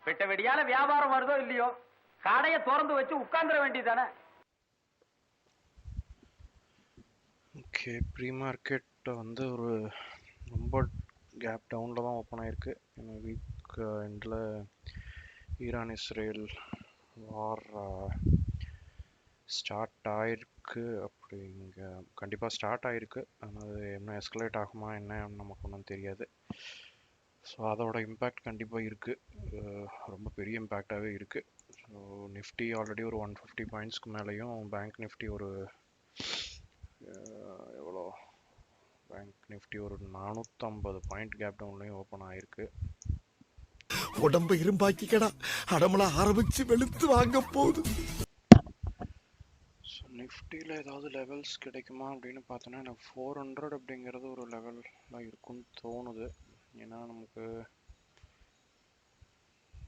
வெட்ட வெடியால வியாபாரம் வருதோ இல்லையோ, கடையை திறந்து வச்சு உட்கார்ந்துட வேண்டியதானே. ஓகே, ப்ரீ மார்க்கெட் வந்து ஒரு ரொம்ப கேப் டவுனில் தான் ஓப்பன் ஆயிருக்கு. வீக் எண்டில் ஈரான் இஸ்ரேல் வார் ஸ்டார்ட் ஆயிருக்கு. அப்படிங்க கண்டிப்பாக ஸ்டார்ட் ஆயிருக்கு. ஆனால் அது என்ன எஸ்கலேட் ஆகுமா என்ன நமக்கு ஒன்றும் தெரியாது. ஸோ அதோட இம்பேக்ட் கண்டிப்பாக இருக்குது, ரொம்ப பெரிய இம்பேக்டாகவே இருக்குது. ஸோ நிஃப்டி ஆல்ரெடி ஒரு 150 பாயிண்ட்ஸ்க்கு மேலேயும், பேங்க் நிஃப்டி ஒரு எவ்வளோ, பேங்க் நிஃப்டி ஒரு 450 பாயிண்ட் கேப் டவுன்லையும் ஓப்பன் ஆயிருக்கு. உடம்ப இரும்பாக்கிக்கடா, அடமலா ஆரம்பிச்சு வெளுத்து வாங்க போகுது. ஸோ நிஃப்டியில் ஏதாவது லெவல்ஸ் கிடைக்குமா அப்படின்னு பார்த்தோன்னா எனக்கு 400 அப்படிங்கிறது ஒரு லெவலில் இருக்குன்னு தோணுது. ஏன்னா நமக்கு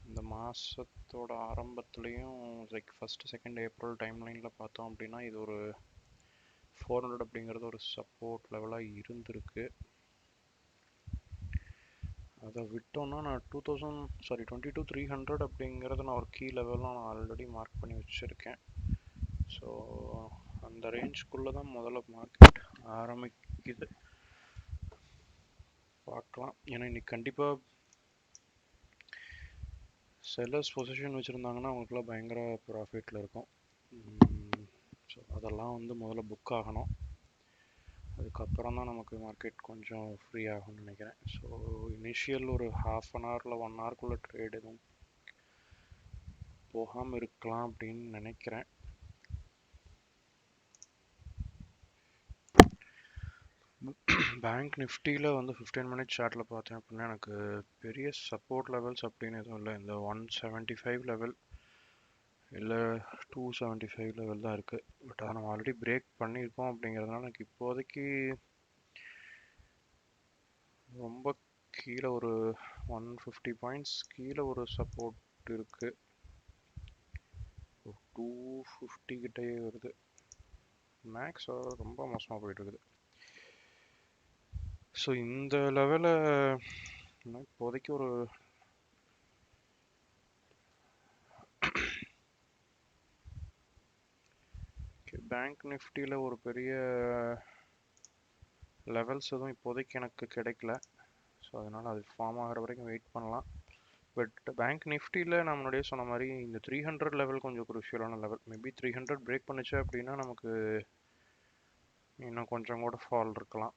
இந்த மாதத்தோட ஆரம்பத்துலேயும் லைக் ஃபஸ்ட்டு செகண்ட் ஏப்ரல் டைம்லைனில் பார்த்தோம் அப்படின்னா இது ஒரு 400 அப்படிங்கிறது ஒரு சப்போர்ட் லெவலாக இருந்திருக்கு. அதை விட்டோன்னா நான் 22,300 அப்படிங்கிறத நான் ஒரு கீ லெவலாக நான் ஆல்ரெடி மார்க் பண்ணி வச்சுருக்கேன். ஸோ அந்த ரேஞ்சுக்குள்ளே தான் முதல்ல மார்க்கெட் ஆரம்பிக்குது. பார்க்கலாம். ஏன்னா இன்னைக்கு கண்டிப்பாக செல்லர்ஸ் பொசிஷன் வச்சுருந்தாங்கன்னா அவங்களுக்குலாம் பயங்கர ப்ராஃபிட்டில் இருக்கும். ஸோ அதெல்லாம் வந்து முதல்ல புக் ஆகணும். அதுக்கப்புறம் தான் நமக்கு மார்க்கெட் கொஞ்சம் ஃப்ரீ ஆகும்னு நினைக்கிறேன். ஸோ இனிஷியல் ஒரு ½ அன் ஹவரில் 1 ஹவருக்குள்ளே ட்ரேட் எதுவும் போகாமல் இருக்கலாம் அப்படின்னு நினைக்கிறேன். பேங்க் நிஃப்டியில் வந்து 15 மினிட்ஸ் சார்ட்டில் பார்த்தேன் அப்படின்னா எனக்கு பெரிய சப்போர்ட் லெவல்ஸ் அப்படின்னு எதுவும் இல்லை. இந்த 175 லெவல் இல்லை 275 லெவல் தான் இருக்குது. பட் அதை நம்ம ஆல்ரெடி பிரேக் பண்ணியிருக்கோம் அப்படிங்கிறதுனால எனக்கு இப்போதைக்கு ரொம்ப கீழே ஒரு 150 பாயிண்ட்ஸ் கீழே ஒரு சப்போர்ட் இருக்குது. 250 கிட்டே வருது. மேக்ஸ் ரொம்ப மோசமாக போயிட்டு இருக்குது. ஸோ இந்த லெவலை இப்போதைக்கு ஒரு பேங்க் நிஃப்டியில் ஒரு பெரிய லெவல்ஸ் எதுவும் இப்போதைக்கு எனக்கு கிடைக்கல. ஸோ அதனால் அது ஃபார்ம் ஆகிற வரைக்கும் வெயிட் பண்ணலாம். பட் பேங்க் நிஃப்டியில் நான் முன்னாடியே சொன்ன மாதிரி இந்த 300 லெவல் கொஞ்சம் குரூஷியலான லெவல். மேபி 300 பிரேக் பண்ணுச்சு அப்படின்னா நமக்கு இன்னும் கொஞ்சம் கூட ஃபால் இருக்கலாம்.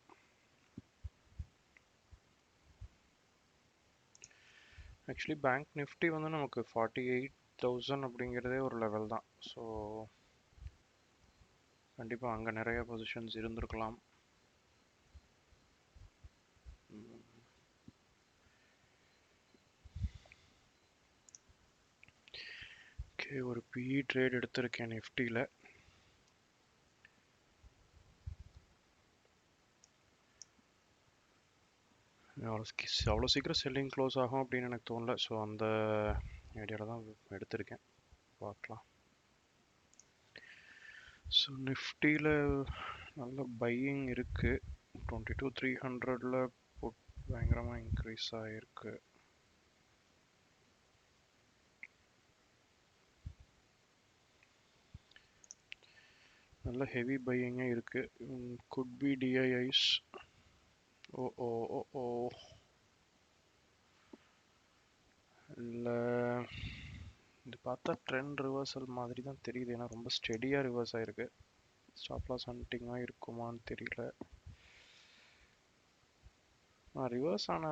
ஆக்சுவலி பேங்க் நிஃப்டி வந்து நமக்கு 48,000 அப்படிங்கிறதே ஒரு லெவல் தான். ஸோ கண்டிப்பாக அங்கே நிறைய பொசிஷன்ஸ் இருந்திருக்கலாம். ஓகே, ஒரு பிஇ ட்ரேட் எடுத்திருக்கேன் நிஃப்டியில். அவ்வளோ சீக்கிரம் செல்லிங் க்ளோஸ் ஆகும் அப்படின்னு எனக்கு தோணல. ஸோ அந்த ஐடியாவில் தான் எடுத்திருக்கேன். பார்க்கலாம். ஸோ நிஃப்டியில் நல்ல பையிங் இருக்குது. 22,300 புட் பயங்கரமாக இன்க்ரீஸ் ஆகிருக்கு. நல்ல ஹெவி பையிங்காக இருக்குது. குட் பி டிஐஐஸ். ஓ ஓ ஓ ஓ இல்லை, இது பார்த்தா ட்ரெண்ட் ரிவர்சல் மாதிரி தான் தெரியுது. ஏன்னா ரொம்ப ஸ்டெடியாக ரிவர்ஸ் ஆகிருக்கு. ஸ்டாப் லாஸ் ஹண்டிங்காக இருக்குமான்னு தெரியல. ரிவர்ஸ் ஆன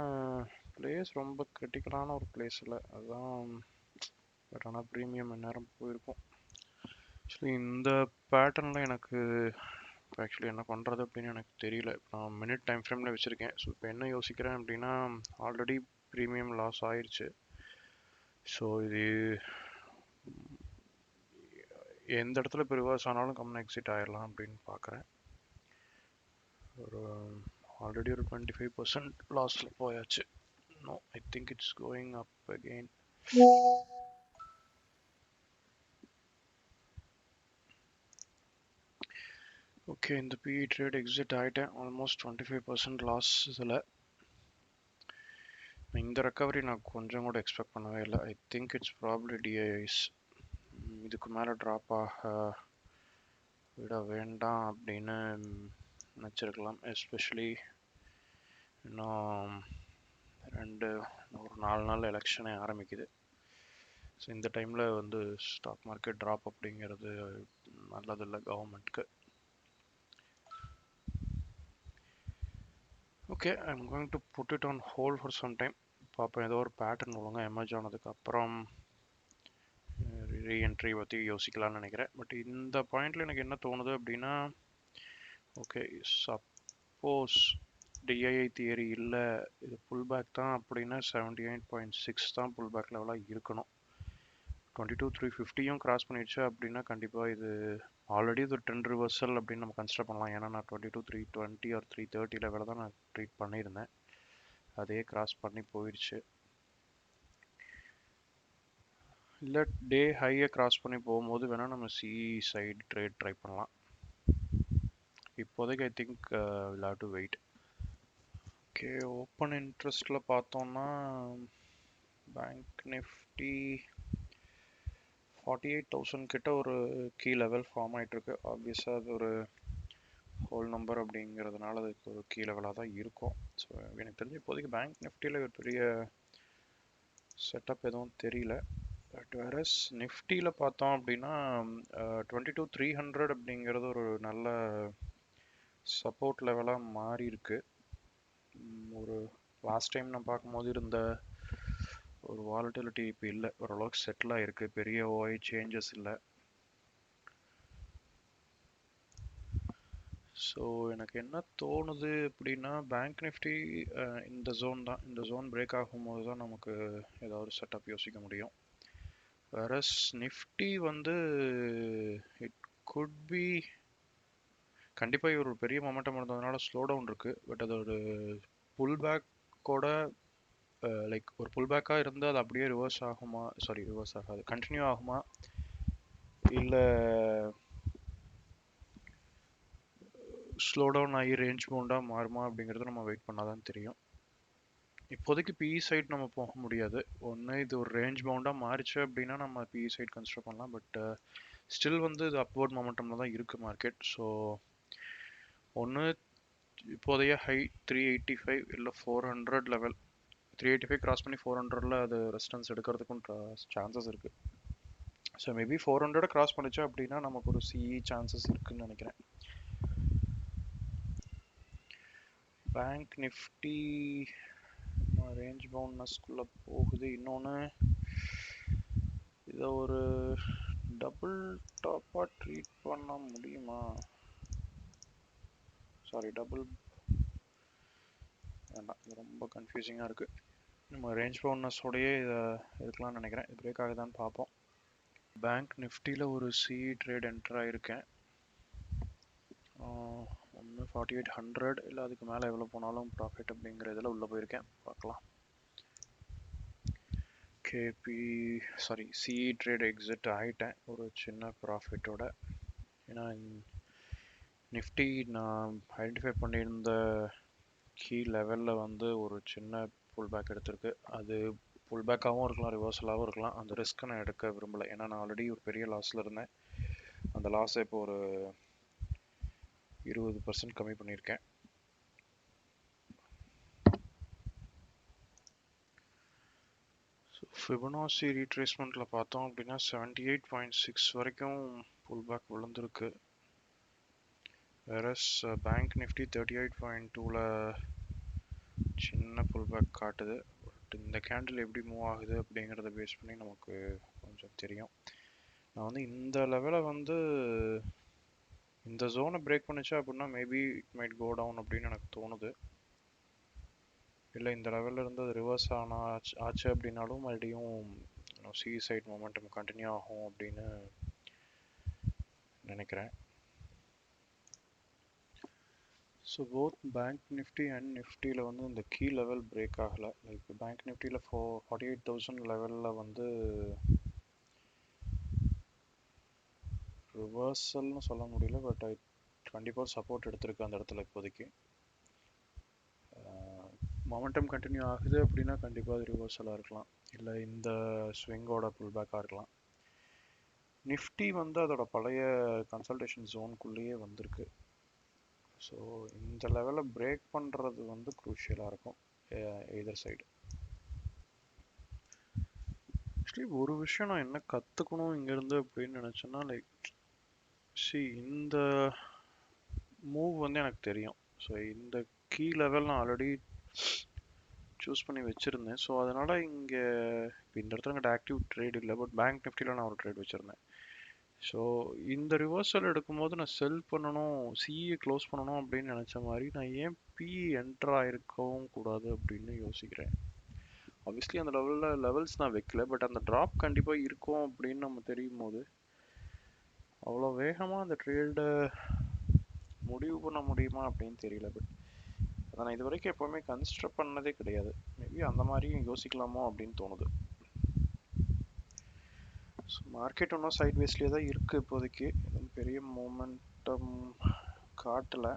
பிளேஸ் ரொம்ப கிரிட்டிக்கலான ஒரு பிளேஸ் இல்லை, அதுதான். பட் ஆனால் ப்ரீமியம் நேரம் போயிருக்கும். ஆக்சுவலி இந்த பேட்டர்னில் எனக்கு ஆக்சுவலி என்ன பண்ணுறது அப்படின்னு எனக்கு தெரியல. நான் மினிட் டைம் ஃப்ரேமில் வச்சுருக்கேன். ஸோ இப்போ என்ன யோசிக்கிறேன் அப்படின்னா, ஆல்ரெடி ப்ரீமியம் லாஸ் ஆயிடுச்சு. ஸோ இது எந்த இடத்துல இப்போ ரிவர்ஸ் ஆனாலும் கம்மியாக எக்ஸிட் ஆகிடலாம் அப்படின்னு பார்க்குறேன். ஒரு ஆல்ரெடி ஒரு 25% லாஸில் போயாச்சு. No, I think it's going up again. Okay, இந்த பிஇ ட்ரேட் எக்ஸிட் ஆகிட்டேன். ஆல்மோஸ்ட் 25% லாஸ் இதில். இந்த ரெக்கவரி நான் கொஞ்சம் கூட எக்ஸ்பெக்ட் பண்ணவே இல்லை. I think it's probably this. இதுக்கு மேலே ட்ராப் ஆக விட வேண்டாம் அப்படின்னு நினச்சிருக்கலாம். எஸ்பெஷலி இன்னும் ஒரு 4 நாள் எலெக்ஷனே ஆரம்பிக்குது. ஸோ இந்த டைமில் வந்து ஸ்டாக் மார்க்கெட் ட்ராப் அப்படிங்கிறது நல்லதில்லை கவர்மெண்ட்க்கு. Okay, I'm going to put it on hold for some time. பார்ப்போம், ஏதோ ஒரு பேட்டர்ன் ஒழுங்காக எமர்ஜ் ஆனதுக்கு அப்புறம் ரீஎன்ட்ரி பற்றி யோசிக்கலாம்னு நினைக்கிறேன். பட் இந்த பாயிண்டில் எனக்கு என்ன தோணுது அப்படின்னா, ஓகே சப்போஸ் டிஐஐ தியரி இல்லை, இது புல் பேக் தான் அப்படின்னா 78.6 தான் புல் பேக் லெவலாக இருக்கணும். 22,350 கிராஸ் பண்ணிடுச்சு அப்படின்னா கண்டிப்பாக இது ஆல்ரெடி இது ட்ரெண்ட் ரிவர்சல் அப்படின்னு நம்ம கன்சிடர் பண்ணலாம். ஏன்னா நான் 22,320 ஆர் 330 லெவலில் தான் நான் ட்ரீட் பண்ணியிருந்தேன். அதே கிராஸ் பண்ணி போயிடுச்சு. இல்லை டே ஹையை கிராஸ் பண்ணி போகும்போது வேணால் நம்ம சிஇ சைடு ட்ரேட் ட்ரை பண்ணலாம். இப்போதைக்கு I think will have to wait. Okay, open இன்ட்ரெஸ்ட்டில் பார்த்தோம்னா பேங்க் நிஃப்டி 48,000 கிட்ட ஒரு கீ லெவல் ஃபார்ம் ஆகிட்டுருக்கு. ஆப்வியஸாக அது ஒரு ஹோல் நம்பர் அப்படிங்கிறதுனால அது ஒரு கீ லெவலாக தான் இருக்கும். ஸோ எனக்கு தெரிஞ்சு இப்போதைக்கு பேங்க் நிஃப்டியில் ஒரு பெரிய செட்டப் எதுவும் தெரியல. பட் வேற நிஃப்டியில் பார்த்தோம் அப்படின்னா 22,300 அப்படிங்கிறது ஒரு நல்ல சப்போர்ட் லெவலாக மாறி இருக்கு. ஒரு லாஸ்ட் டைம் நான் பார்க்கும்போது இருந்த ஒரு வாலட்டிலிட்டி இப்போ இல்லை, ஓரளவுக்கு செட்டில் ஆகிருக்கு, பெரிய ஓஐ சேஞ்சஸ் இல்லை. ஸோ எனக்கு என்ன தோணுது அப்படின்னா, பேங்க் நிஃப்டி இந்த ஜோன் தான், இந்த ஜோன் பிரேக் ஆகும்போது தான் நமக்கு ஏதாவது செட்டப் யோசிக்க முடியும். வேற நிஃப்டி வந்து இட் குட் பி கண்டிப்பாக ஒரு பெரிய மொமெண்டம் இருந்ததுனால ஸ்லோ டவுன் இருக்கு. பட் அது ஒரு புல் பேக்கோட லைக் ஒரு புல் பேக்காக இருந்து அது அப்படியே ரிவர்ஸ் ஆகுமா, சாரி ரிவர்ஸ் ஆகாது, கண்டினியூ ஆகுமா இல்லை ஸ்லோ டவுன் ஆகி ரேஞ்ச் பவுண்டாக மாறுமா அப்படிங்கிறது நம்ம வெயிட் பண்ணால் தான் தெரியும். இப்போதைக்கு பிஇ சைட் நம்ம போக முடியாது. ஒன்று இது ஒரு ரேஞ்ச் பவுண்டாக மாறிச்சு அப்படின்னா நம்ம பிஇ சைட் கன்சிடர் பண்ணலாம். பட் ஸ்டில் வந்து இது அப்வர்ட் மொமெண்டமில் தான் இருக்குது மார்க்கெட். ஸோ ஒன்று இப்போதைய ஹை 385 இல்லை 400 லெவல், 385 கிராஸ் பண்ணி 400ல் அது ரெசிஸ்டன்ஸ் எடுக்கிறதுக்கும் சான்சஸ் இருக்குது. ஸோ மேபி 400 கிராஸ் பண்ணிச்சு அப்படின்னா நமக்கு ஒரு சிஇ சான்சஸ் இருக்குன்னு நினைக்கிறேன். பேங்க் நிஃப்டி ரேஞ்ச் பவுண்ட்னஸ்குள்ளே போகுது. இன்னொன்று இதை ஒரு டபுள் டாப்பாக ட்ரீட் பண்ண முடியுமா, சாரி டபுள் வேண்டாம், இது ரொம்ப கன்ஃபியூசிங்காக இருக்குது. நம்ம ரேஞ்ச் பவுண்ட்னஸோடையே இதை இருக்கலாம்னு நினைக்கிறேன். இது பிரேக் ஆகுதான்னு பார்ப்போம். பேங்க் நிஃப்டியில் ஒரு சிஇ ட்ரேட் என்டர் ஆகிருக்கேன். ஒன்று 4800 இல்லை அதுக்கு மேலே எவ்வளோ போனாலும் ப்ராஃபிட் அப்படிங்கிற இதில் உள்ளே போயிருக்கேன், பார்க்கலாம். கேபி சாரி சிஇ ட்ரேட் எக்ஸிட் ஆகிட்டேன் ஒரு சின்ன ப்ராஃபிட்டோட. ஏன்னா நிஃப்டி நான் ஐடென்டிஃபை பண்ணியிருந்த கீ லெவலில் வந்து ஒரு சின்ன புல் பேக் எடுத்திருக்கு. அது புல் பேக்காகவும் இருக்கலாம், ரிவர்சலாகவும் இருக்கலாம். அந்த ரிஸ்க்கை நான் எடுக்க விரும்பலை. ஏன்னா நான் ஆல்ரெடி ஒரு பெரிய லாஸில் இருந்தேன். அந்த லாஸை இப்போ ஒரு 20% கம்மி பண்ணியிருக்கேன். ஃபிபனாசி ரீட்ரேஸ்மெண்ட்டில் பார்த்தோம் அப்படின்னா 78.6 வரைக்கும் புல் பேக் விழுந்திருக்கு. வேற பேங்க் நிஃப்டி 38.2ல் சின்ன புல் பேக் காட்டுது. பட் இந்த கேண்டில் எப்படி மூவ் ஆகுது அப்படிங்கிறத பேஸ் பண்ணி நமக்கு கொஞ்சம் தெரியும். நான் வந்து இந்த லெவலை வந்து இந்த ஜோனை பிரேக் பண்ணிச்சு அப்படின்னா maybe it might go down அப்படின்னு எனக்கு தோணுது. இல்லை இந்த லெவலில் இருந்து அது ரிவர்ஸ் ஆச்சு அப்படின்னாலும் மறுபடியும் சி சைட் மொமெண்டம் கண்டினியூ ஆகும் அப்படின்னு நினைக்கிறேன். So both bank Nifty and நிஃப்டியில் வந்து இந்த கீ லெவல் பிரேக் ஆகலை. லைக் பேங்க் நிஃப்டியில் 48,000 லெவலில் வந்து ரிவர்சல்னு சொல்ல முடியல. பட் கண்டிப்பாக சப்போர்ட் எடுத்திருக்கு அந்த இடத்துல இப்போதைக்கு. மொமெண்டம் கண்டினியூ ஆகுது அப்படின்னா கண்டிப்பாக அது ரிவர்சலாக இருக்கலாம், இல்லை இந்த ஸ்விங்கோட புல் பேக்காக இருக்கலாம். நிஃப்டி வந்து அதோட பழைய கன்சல்டேஷன் ஜோனுக்குள்ளேயே வந்திருக்கு. ஸோ இந்த லெவலில் பிரேக் பண்ணுறது வந்து குரூஷியலாக இருக்கும் எதர் சைடு. ஆக்சுவலி ஒரு விஷயம் நான் என்ன கற்றுக்கணும் இங்கேருந்து அப்படின்னு நினச்சேன்னா, லைக் இந்த மூவ் வந்து எனக்கு தெரியும். ஸோ இந்த கீ லெவல் நான் ஆல்ரெடி சூஸ் பண்ணி வச்சுருந்தேன். ஸோ அதனால் இங்கே இப்போ இந்த இடத்துல எங்கிட்ட ஆக்டிவ் ட்ரேட் இல்லை, பட் பேங்க் நிஃப்டியில் நான் ஒரு ட்ரேட் வச்சுருந்தேன். ஸோ இந்த ரிவர்சல் எடுக்கும்போது நான் செல் பண்ணணும், சிஇ க்ளோஸ் பண்ணணும் அப்படின்னு நினச்ச மாதிரி நான் ஏன் பிஇ என்டர் ஆகிருக்கவும் கூடாது அப்படின்னு யோசிக்கிறேன். ஆப்வியஸ்லி அந்த லெவல்ஸ் நான் வைக்கல, பட் அந்த ட்ராப் கண்டிப்பாக இருக்கும் அப்படின்னு நம்ம தெரியும் போது அவ்வளோ வேகமாக அந்த ட்ரேடை முடிவு பண்ண முடியுமா அப்படின்னு தெரியல. பட் அதை நான் இது வரைக்கும் எப்போவுமே கன்சிடர் பண்ணதே கிடையாது. மேபி அந்த மாதிரியும் யோசிக்கலாமோ அப்படின்னு தோணுது. ஸோ மார்க்கெட் இன்னும் சைட்வேஸ்லேயே தான் இருக்குது இப்போதைக்கு, எதுவும் பெரிய மூமெண்டம் காட்டலை.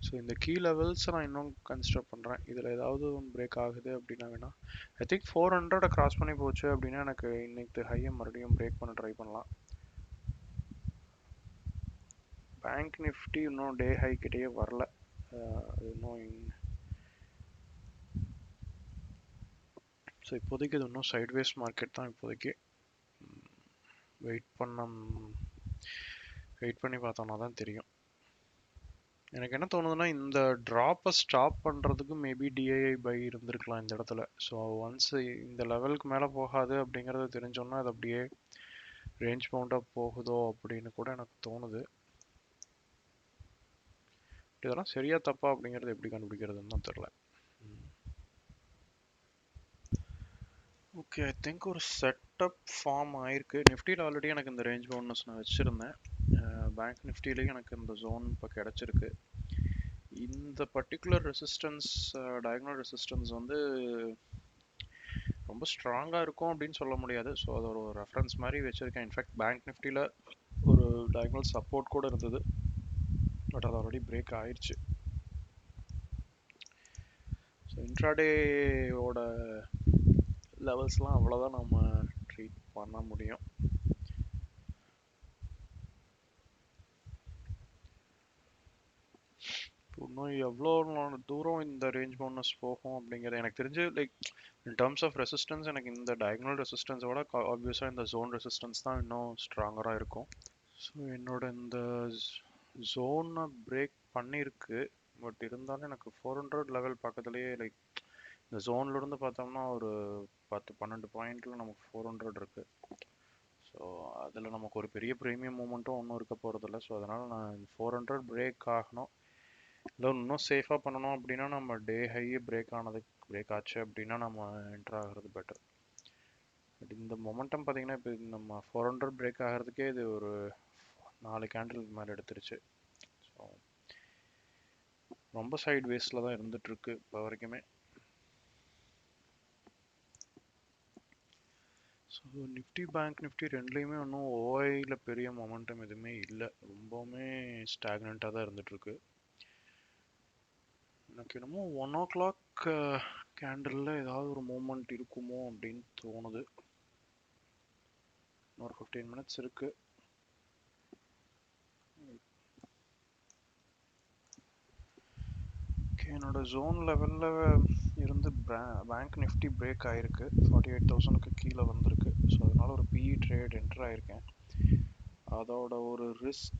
ஸோ இந்த கீ லெவல்ஸை நான் இன்னும் கன்சிடர் பண்ணுறேன். இதில் ஏதாவது பிரேக் ஆகுது அப்படின்னா வேணா ஐ திங்க் 400 கிராஸ் பண்ணி போச்சு அப்படின்னா எனக்கு இன்னைக்கு ஹையை மறுபடியும் பிரேக் பண்ண ட்ரை பண்ணலாம். பேங்க் நிஃப்டி இன்னும் டே ஹை கிட்டேயே வரல. அது இன்னும் ஸோ இப்போதைக்கு இது இன்னும் சைட்வேஸ் மார்க்கெட் தான். இப்போதைக்கு வெயிட் பண்ணி பார்த்தோம்னா தான் தெரியும். எனக்கு என்ன தோணுதுன்னா, இந்த ட்ராப்பை ஸ்டாப் பண்ணுறதுக்கு மேபி டிஐஐ பை இருந்திருக்கலாம் இந்த இடத்துல. ஸோ ஒன்ஸ் இந்த லெவலுக்கு மேலே போகாது அப்படிங்கிறது தெரிஞ்சோன்னா அது அப்படியே ரேஞ்ச் பவுண்டாக போகுதோ அப்படின்னு கூட எனக்கு தோணுது. இதெல்லாம் சரியா தப்பா அப்படிங்கிறது எப்படி கண்டுபிடிக்கிறதுன்னு தான் தெரில. ஓகே, ஐ திங்க் ஒரு செட்டப் ஃபார்ம் ஆயிருக்கு. நிஃப்டியில் ஆல்ரெடி எனக்கு இந்த ரேஞ்ச் பவுண்டஸ் நான் வச்சுருந்தேன். பேங்க் நிஃப்டிலேயும் எனக்கு இந்த ஜோன் இப்போ கிடச்சிருக்கு. இந்த பர்டிகுலர் ரெசிஸ்டன்ஸ், டயகனல் ரெசிஸ்டன்ஸ் வந்து ரொம்ப ஸ்ட்ராங்காக இருக்கும் அப்படின்னு சொல்ல முடியாது. ஸோ அது ஒரு ரெஃபரன்ஸ் மாதிரி வச்சுருக்கேன். இன்ஃபேக்ட் பேங்க் நிஃப்டியில் ஒரு டயகனல் சப்போர்ட் கூட இருந்தது, பட் அது ஆல்ரெடி பிரேக் ஆயிடுச்சு. ஸோ இன்ட்ராடேயோட லெவல்ஸ்லாம் அவ்வளோதான் நம்ம ட்ரீட் பண்ண முடியும். இன்னும் எவ்வளோ தூரம் இந்த ரேஞ்ச் பவுண்டஸ் போகும் அப்படிங்கிறது எனக்கு தெரிஞ்சு, like in terms of resistance எனக்கு இந்த டயகனல் ரெசிஸ்டன்ஸோட ஆப்வியஸாக இந்த ஜோன் ரெசிஸ்டன்ஸ் தான் இன்னும் ஸ்ட்ராங்கராக இருக்கும். ஸோ என்னோட இந்த ஜோனை பிரேக் பண்ணியிருக்கு, பட் இருந்தாலும் எனக்கு 400 லெவல் பக்கத்துலேயே, லைக் இந்த ஜோன்லேருந்து பார்த்தோம்னா ஒரு 10-12 பாயிண்டில் நமக்கு 400 இருக்குது. ஸோ அதில் நமக்கு ஒரு பெரிய ப்ரீமியம் மூமெண்ட்டும் ஒன்றும் இருக்க போகிறதில்ல. ஸோ அதனால் நான் 400 பிரேக் ஆகணும், இல்லை இன்னும் சேஃபாக பண்ணணும் அப்படின்னா நம்ம டே ஹையே பிரேக் ஆச்சு அப்படின்னா நம்ம என்டர் ஆகிறது பெட்டர். பட் இந்த மொமெண்டம் பார்த்தீங்கன்னா இப்போ நம்ம 400 பிரேக் ஆகிறதுக்கே இது ஒரு 4 கேண்டில் மேலே எடுத்துருச்சு. ஸோ ரொம்ப சைட் வேஸில் தான் இருந்துகிட்ருக்கு இப்போ வரைக்குமே. ஸோ நிஃப்டி பேங்க் நிஃப்டி ரெண்டுலேயுமே இன்னும் ஓஐயில் பெரிய மொமெண்டம் எதுவுமே இல்லை, ரொம்பவுமே ஸ்டாக்னண்ட்டாக தான் இருந்துகிட்ருக்கு. எனக்கு என்னமோ 1 o'clock கேண்டிலில் ஏதாவது ஒரு மூமெண்ட் இருக்குமோ அப்படின்னு தோணுது. ஒரு 15 minutes இருக்குது. என்னோட ஜோன் லெவலில் இருந்து பேங்க் நிஃப்டி பிரேக் ஆகிருக்கு, 48,000க்கு கீழே வந்திருக்கு. ஸோ அதனால் ஒரு பிஇ ட்ரேட் என்டர் ஆகிருக்கேன். அதோட ஒரு ரிஸ்க்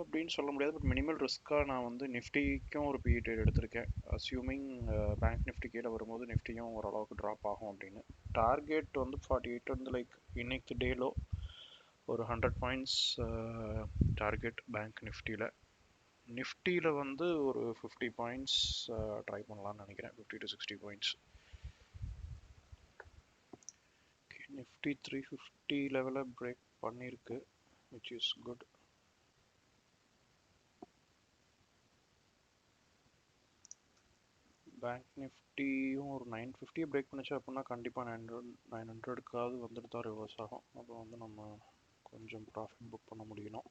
அப்படின்னு சொல்ல முடியாது, பட் மினிமல் ரிஸ்க்காக நான் வந்து நிஃப்டிக்கும் ஒரு பிஇ ட்ரேட் எடுத்திருக்கேன். அஸ்யூமிங் பேங்க் நிஃப்டி கீழே வரும்போது நிஃப்டியும் ஓரளவுக்கு ட்ராப் ஆகும் அப்படின்னு. டார்கெட் வந்து 48 வந்து லைக் இன்னைக்கு டேலோ ஒரு 100 பாயிண்ட்ஸ் டார்கெட் பேங்க் நிஃப்டியில். நிஃப்டியில் வந்து ஒரு 50 பாயிண்ட்ஸ் ட்ரை பண்ணலான்னு நினைக்கிறேன், 50 to 60 பாயிண்ட்ஸ். நிஃப்டி 350 லெவலில் பிரேக் பண்ணியிருக்கு, விச் இஸ் குட். பேங்க் நிஃப்டியும் ஒரு 950 பிரேக் பண்ணிச்சு அப்படின்னா கண்டிப்பாக 900க்காவது வந்துட்டு தான் ரிவர்ஸ் ஆகும். அப்போ வந்து நம்ம கொஞ்சம் ப்ராஃபிட் புக் பண்ண முடியணும்.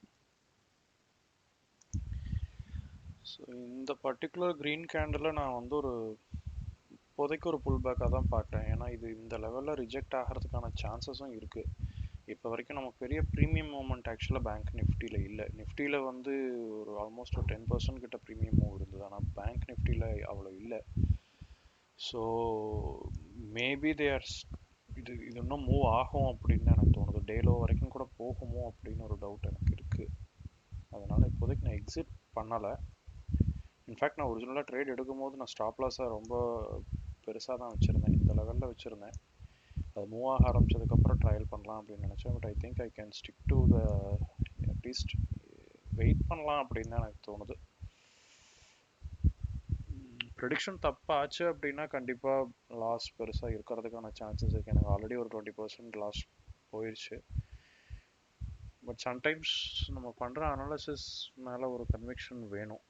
ஸோ இந்த பர்டிகுலர் க்ரீன் கேண்டில் நான் வந்து இப்போதைக்கு ஒரு புல் பேக்காக தான் பார்க்குறேன். ஏன்னா இது இந்த லெவலில் ரிஜெக்ட் ஆகிறதுக்கான சான்சஸும் இருக்குது. இப்போ வரைக்கும் நமக்கு பெரிய ப்ரீமியம் மூவ்மெண்ட் ஆக்சுவலாக பேங்க் நிஃப்டியில் இல்லை. நிஃப்டியில் வந்து ஒரு ஆல்மோஸ்ட் ஒரு 10% கிட்ட ப்ரீமியம் மூவ் இருந்தது. ஆனால் பேங்க் நிஃப்டியில் அவ்வளோ இல்லை. ஸோ மேபி இது இன்னும் மூவ் ஆகும் அப்படின்னு தான் எனக்கு தோணுது. டேலோ வரைக்கும் கூட போகுமோ அப்படின்னு ஒரு டவுட் எனக்கு இருக்குது. அதனால் இப்போதைக்கு நான் எக்ஸிட் பண்ணலை. இன்ஃபேக்ட் நான் ஒரிஜினலாக ட்ரேட் எடுக்கும்போது நான் ஸ்டாப் லாஸை ரொம்ப பெருசாக தான் வச்சுருந்தேன். இந்த லெவலில் வச்சுருந்தேன். அது மூவ் ஆக ஆரம்பிச்சதுக்கப்புறம் ட்ரையல் பண்ணலாம் அப்படின்னு நினச்சேன். But I think I can stick to at least wait பண்ணலாம் அப்படின்னு தான் எனக்கு தோணுது. ப்ரெடிக்ஷன் தப்பாச்சு அப்படின்னா கண்டிப்பாக லாஸ் பெருசாக இருக்கிறதுக்கான சான்சஸ் இருக்குது. எனக்கு ஆல்ரெடி ஒரு 20% லாஸ் போயிடுச்சு. பட் சம்டைம்ஸ் நம்ம பண்ணுற அனாலிசிஸ் மேலே ஒரு கன்விக்ஷன் வேணும்.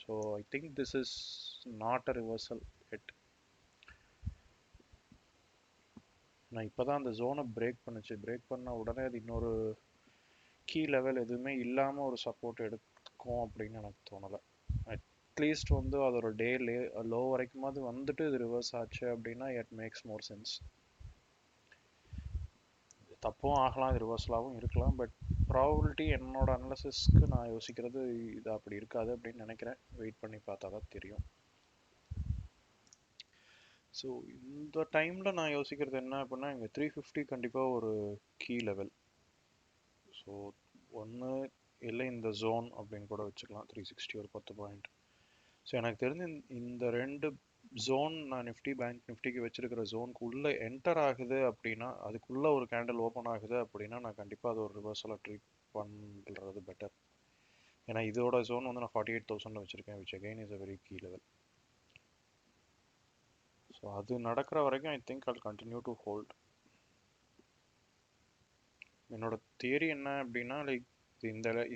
So I think this is not a reversal yet. நான் இப்போ தான் அந்த ஜோனை பிரேக் பண்ண உடனே அது இன்னொரு கீ லெவல் எதுவுமே இல்லாமல் ஒரு சப்போர்ட் எடுக்கும் அப்படின்னு எனக்கு தோணலை. அட்லீஸ்ட் வந்து அதோட லோ வரைக்குமாவது வந்துட்டு இது ரிவர்ஸ் ஆச்சு அப்படின்னா இட் மேக்ஸ் மோர் சென்ஸ். தப்பும் ஆகலாம், இது ரிவர்சலாகவும் இருக்கலாம். பட் ப்ராபபிலிட்டி என்னோட அனாலிசிஸ்க்கு நான் யோசிக்கிறது இது அப்படி இருக்காது அப்படின்னு நினைக்கிறேன். வெயிட் பண்ணி பார்த்தா தான் தெரியும். ஸோ இந்த டைமில் நான் யோசிக்கிறது என்ன அப்படின்னா, இங்கே 350 கண்டிப்பாக ஒரு கீ லெவல். ஸோ ஒன்று இல்லை இந்த ஜோன் அப்படின்னு கூட வச்சுக்கலாம். 360 ஒரு 10 பாயிண்ட். ஸோ எனக்கு தெரிஞ்சு இந்த ரெண்டு ஜோன் நான் பேங்க் நிஃப்டிக்கு வச்சிருக்கிற ஜோனுக்கு உள்ளே என்டர் ஆகுது அப்படின்னா, அதுக்குள்ளே ஒரு கேண்டில் ஓப்பன் ஆகுது அப்படின்னா நான் கண்டிப்பாக அது ஒரு ரிவர்சலாக ட்ரீட் பண்ணுறது பெட்டர். ஏன்னா இதோட ஜோன் வந்து நான் 48,000 வச்சுருக்கேன், which again is a very key level. So அது நடக்கிற வரைக்கும் I think I'll continue to hold. என்னோட தியரி என்ன அப்படின்னா, லைக்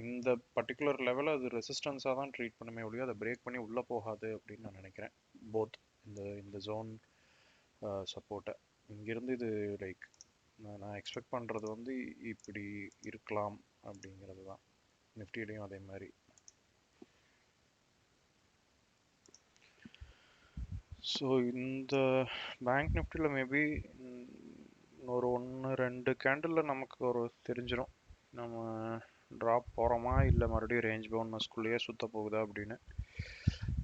இந்த பர்டிகுலர் லெவலில் அது ரெசிஸ்டன்ஸாக தான் ட்ரீட் பண்ணுமே ஒழிய அதை பிரேக் பண்ணி உள்ளே போகாது அப்படின்னு நான் நினைக்கிறேன். போத் இந்த ஜோன் சப்போர்ட்டை இங்கேருந்து இது லைக் நான் எக்ஸ்பெக்ட் பண்ணுறது வந்து இப்படி இருக்கலாம் அப்படிங்கிறது தான். நிஃப்டிலையும் அதே மாதிரி. ஸோ இந்த பேங்க் நிஃப்டியில் மேபி ஒரு 1-2 கேண்டிலில் நமக்கு ஒரு தெரிஞ்சிடும் நம்ம ட்ராப் போகிறோமா இல்லை மறுபடியும் ரேஞ்ச் பவுண்டஸ்குள்ளேயே சுற்ற போகுதா அப்படின்னு.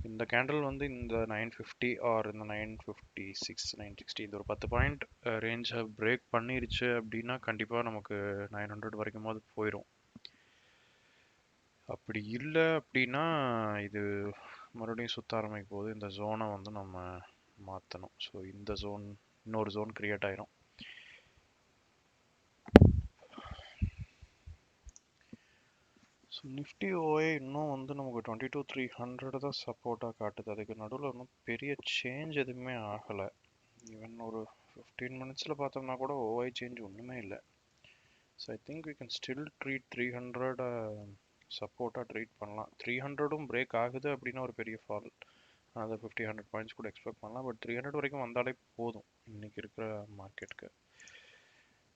இந்த கேண்டில் வந்து இந்த 950 ஆர் இந்த 956 960 இந்த ஒரு 10 பாயிண்ட் ரேஞ்சை பிரேக் பண்ணிருச்சு அப்படின்னா கண்டிப்பாக நமக்கு 900 வரைக்குமாவது போயிடும். அப்படி இல்லை அப்படின்னா இது மறுபடியும் சுற்ற ஆரம்பிக்கும் போது இந்த ஜோனை வந்து நம்ம மாற்றணும். ஸோ இந்த ஜோன் இன்னொரு ஜோன் கிரியேட் ஆயிரும். ஸோ நிஃப்டி ஓஏ இன்னும் வந்து நமக்கு 22,300 தான் சப்போர்ட்டாக காட்டுது. அதுக்கு நடுவில் இன்னும் பெரிய சேஞ்ச் எதுவுமே ஆகலை. ஈவன் ஒரு 15 மினிட்ஸில் பார்த்தோம்னா கூட ஓஐ சேஞ்ச் ஒன்றுமே இல்லை. So I think we can still treat 300 சப்போர்ட்டாக ட்ரீட் பண்ணலாம். 300ம் பிரேக் ஆகுது அப்படின்னா ஒரு பெரிய ஃபால், அதை 50-100 பாயிண்ட்ஸ் கூட எக்ஸ்பெக்ட் பண்ணலாம். பட் 300 வரைக்கும் வந்தாலே போதும் இன்னைக்கு இருக்கிற மார்க்கெட்டுக்கு.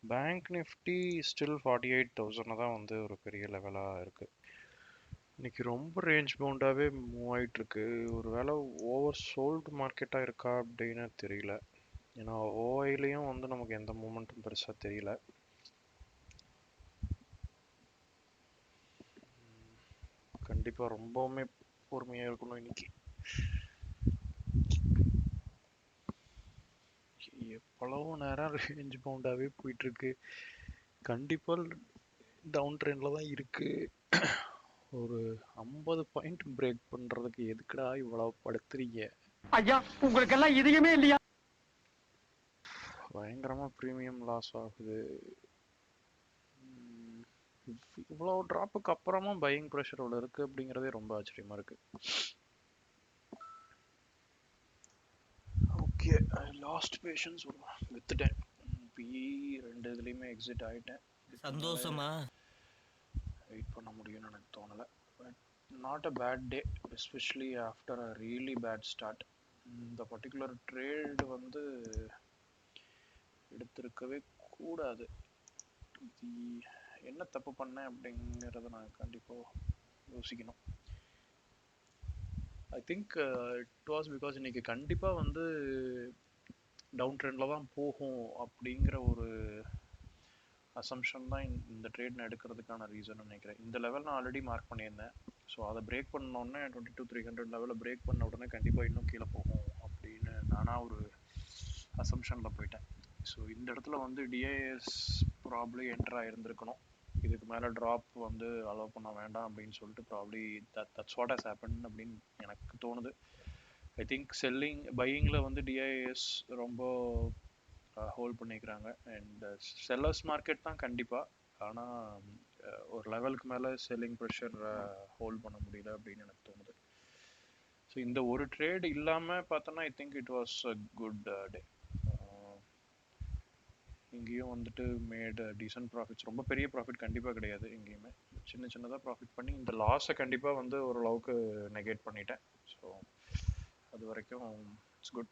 பேங்க் நிஃப்டி ஸ்டில் 48,000 தான் வந்து ஒரு பெரிய லெவலாக இருக்குது. இன்னைக்கு ரொம்ப ரேஞ்ச் பவுண்டாகவே மூவ் ஆகிட்டுருக்கு. ஒரு வேளை ஓவர் சோல்டு மார்க்கெட்டாக இருக்கா அப்படின்னு தெரியல. ஏன்னா ஓஐலையும் வந்து நமக்கு எந்த மூமெண்ட்டும் பெருசாக தெரியல. கண்டிப்பாக ரொம்பவுமே பொறுமையாக இருக்கணும் இன்னைக்கு. எவ்வளவு நேரம் ரேஞ்ச் பவுண்டாகவே போயிட்டுருக்கு. கண்டிப்பாக டவுன் ட்ரெண்டில் தான் இருக்குது. ஒரு 50 பாயிண்ட் பிரேக் பண்ணுறதுக்கு எதுக்குடா இவ்வளவு படுத்துறீங்க ஐயா? உங்களுக்கெல்லாம் இதயமே இல்லையா? பயங்கரமாக ப்ரீமியம் லாஸ் ஆகுது. இவ்வளோ ட்ராப்புக்கு அப்புறமா பையிங் ப்ரெஷரோட இருக்குது அப்படிங்கிறதே ரொம்ப ஆச்சரியமாக இருக்குது. Okay, I lost patience. வித்துட்டேன். பிஇ 2 இதுலேயுமே எக்ஸிட் ஆகிட்டேன். சந்தோஷமா வெயிட் பண்ண முடியும்னு எனக்கு தோணலை. But not a bad day, especially after a really bad start. இந்த பர்டிகுலர் ட்ரேடு வந்து எடுத்திருக்கவே கூடாது. என்ன தப்பு பண்ணேன் அப்படிங்கிறத நான் கண்டிப்பாக யோசிக்கணும். I think it was because இன்னைக்கு கண்டிப்பாக வந்து டவுன் ட்ரெண்டில் தான் போகும் அப்படிங்கிற ஒரு அசம்ஷன் தான் இந்த ட்ரேட் நான் எடுக்கிறதுக்கான ரீசன் நினைக்கிறேன். இந்த லெவல் நான் ஆல்ரெடி மார்க் பண்ணியிருந்தேன். ஸோ அதை பிரேக் பண்ணோடனே 22,300 லெவலில் பிரேக் பண்ண உடனே கண்டிப்பாக இன்னும் கீழே போகும் அப்படின்னு நானாக ஒரு அசம்ஷனில் போயிட்டேன். ஸோ இந்த இடத்துல வந்து டிஐஎஸ் ப்ராப்ளி என்டர் ஆகிருந்திருக்கணும். இதுக்கு மேலே ட்ராப் வந்து அலோவ் பண்ண வேண்டாம் அப்படின்னு சொல்லிட்டு probably that's what has happen அப்படின்னு எனக்கு தோணுது. ஐ திங்க் பையிங்கில் வந்து டிஐஎஸ் ரொம்ப ஹோல்ட் பண்ணிக்கிறாங்க. அண்ட் செல்லர்ஸ் மார்க்கெட் தான் கண்டிப்பாக. ஆனால் ஒரு லெவலுக்கு மேலே செல்லிங் ப்ரெஷர் ஹோல்ட் பண்ண முடியல அப்படின்னு எனக்கு தோணுது. ஸோ இந்த ஒரு ட்ரேட் இல்லாமல் பார்த்தோன்னா I think it was a good day. இங்கேயும் வந்துட்டு மேட் டீசன்ட் ப்ராஃபிட்ஸ். ரொம்ப பெரிய ப்ராஃபிட் கண்டிப்பாக கிடையாது எங்கேயுமே. சின்ன சின்னதாக ப்ராஃபிட் பண்ணி இந்த லாஸை கண்டிப்பாக வந்து ஓரளவுக்கு நெகேட் பண்ணிட்டேன். ஸோ அது வரைக்கும் இட்ஸ் குட்.